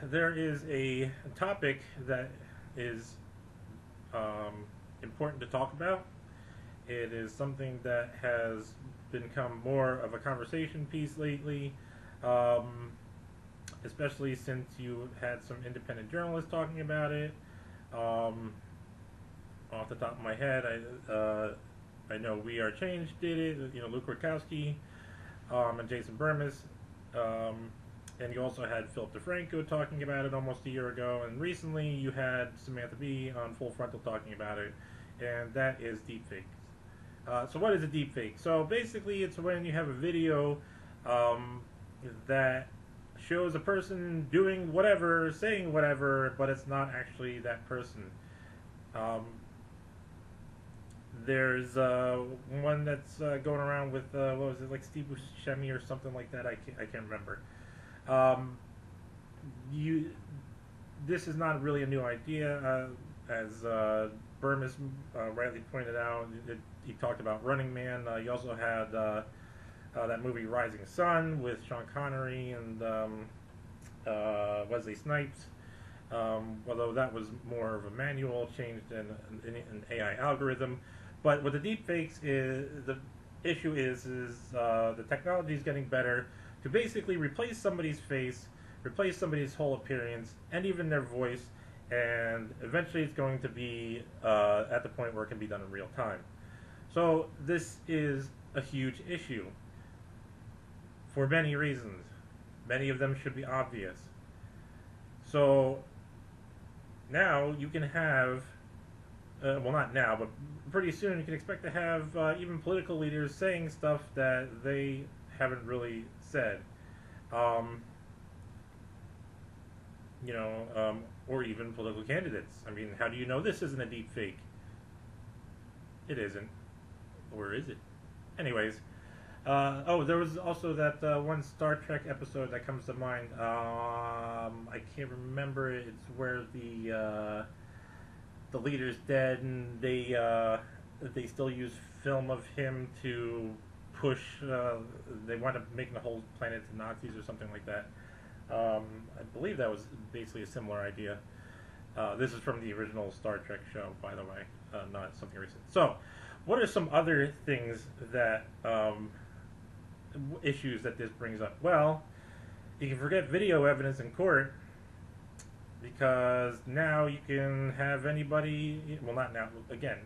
there is a topic that is important to talk about. It is something that has become more of a conversation piece lately, um, especially since you had some independent journalists talking about it. Um, Off the top of my head, I know We Are Change did it. You know, Luke Rudkowski and Jason Burmis. Um, and you also had Philip DeFranco talking about it almost a year ago. And recently you had Samantha Bee on Full Frontal talking about it. And that is deepfakes. So what is a deepfake? So basically it's when you have a video um, that shows a person doing whatever, saying whatever, but it's not actually that person. Um, there's one that's going around with what was it, like Steve Buscemi or something like that. I can't remember. Um, you This is not really a new idea, as Burmis rightly pointed out. He talked about Running Man. You also had that movie Rising Sun with Sean Connery and Wesley Snipes. Although that was more of a manual change than an AI algorithm. But with the deepfakes, the issue is the technology is getting better to basically replace somebody's face, replace somebody's whole appearance, and even their voice, and eventually it's going to be at the point where it can be done in real time. So this is a huge issue for many reasons. Many of them should be obvious. So now you can have, well, not now, but pretty soon you can expect to have even political leaders saying stuff that they haven't really said. Um, or even political candidates. I mean, how do you know this isn't a deep fake? It isn't. Or is it? Anyways, there was also that one Star Trek episode that comes to mind. I can't remember. It's where the leader's dead, and they still use film of him to push. They wind up making the whole planet to Nazis or something like that. I believe that was basically a similar idea. This is from the original Star Trek show, by the way, not something recent. So, what are some other things that issues that this brings up? Well, you can forget video evidence in court, because now you can have anybody, well, not now, again,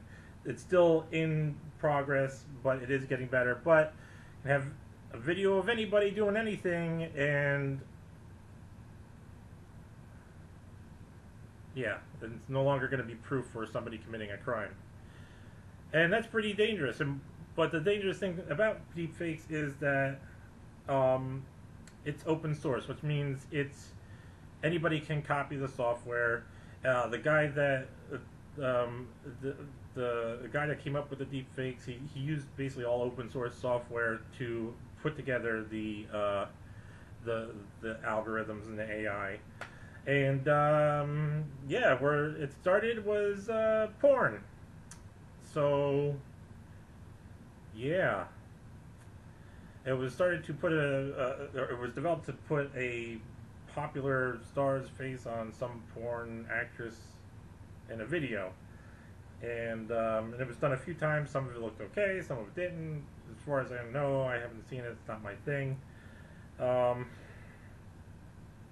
it's still in progress, but it is getting better, but you can have a video of anybody doing anything, and yeah, it's no longer going to be proof for somebody committing a crime. And that's pretty dangerous. But the dangerous thing about deepfakes is that it's open source, which means anybody can copy the software. The guy that the guy that came up with the deepfakes, he used basically all open source software to put together the algorithms and the AI. And yeah, where it started was porn. So yeah, it was started to put it was developed to put a popular star's face on some porn actress in a video, and it was done a few times. Some of it looked okay, some of it didn't. As far as I know, I haven't seen it. It's not my thing.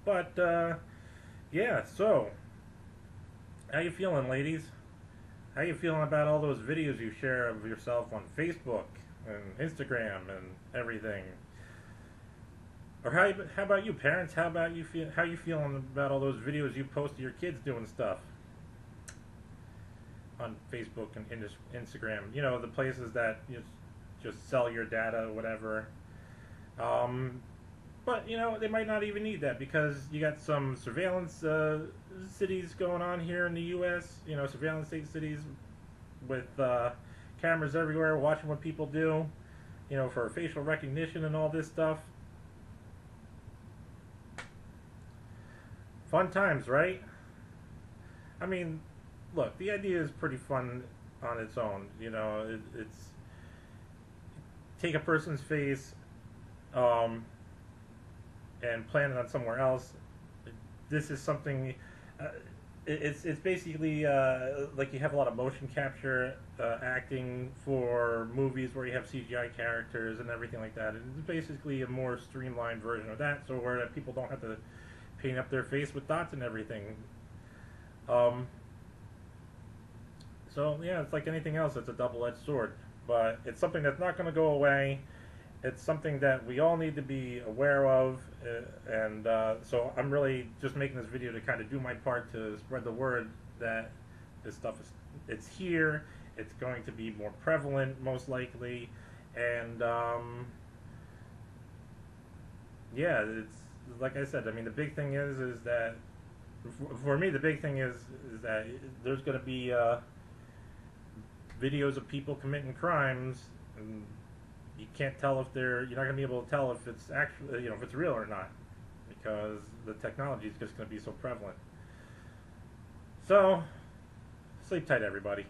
But yeah. So, how you feeling, ladies? How you feeling about all those videos you share of yourself on Facebook and Instagram and everything? Or how about you, parents? How you feeling about all those videos you post of your kids doing stuff on Facebook and Instagram? You know, the places that just sell your data or whatever. But you know, they might not even need that, because you got some surveillance cities going on here in the U.S. You know, surveillance state cities with cameras everywhere watching what people do. You know, for facial recognition and all this stuff. Fun times, right? I mean, look, the idea is pretty fun on its own. You know, it's take a person's face and plant it on somewhere else. this is something. It's basically like you have a lot of motion capture acting for movies where you have CGI characters and everything like that. It's basically a more streamlined version of that, so where people don't have to paint up their face with dots and everything. So yeah, it's like anything else. It's a double-edged sword, but it's something that's not going to go away. It's something that we all need to be aware of, and so I'm really just making this video to kind of do my part to spread the word that this stuff it's here. It's going to be more prevalent, most likely, and yeah, it's like I said. I mean, the big thing is that for me, the big thing is that there's going to be videos of people committing crimes, and you can't tell if you're not going to be able to tell if it's actually, if it's real or not, because the technology is just going to be so prevalent. So, sleep tight, everybody.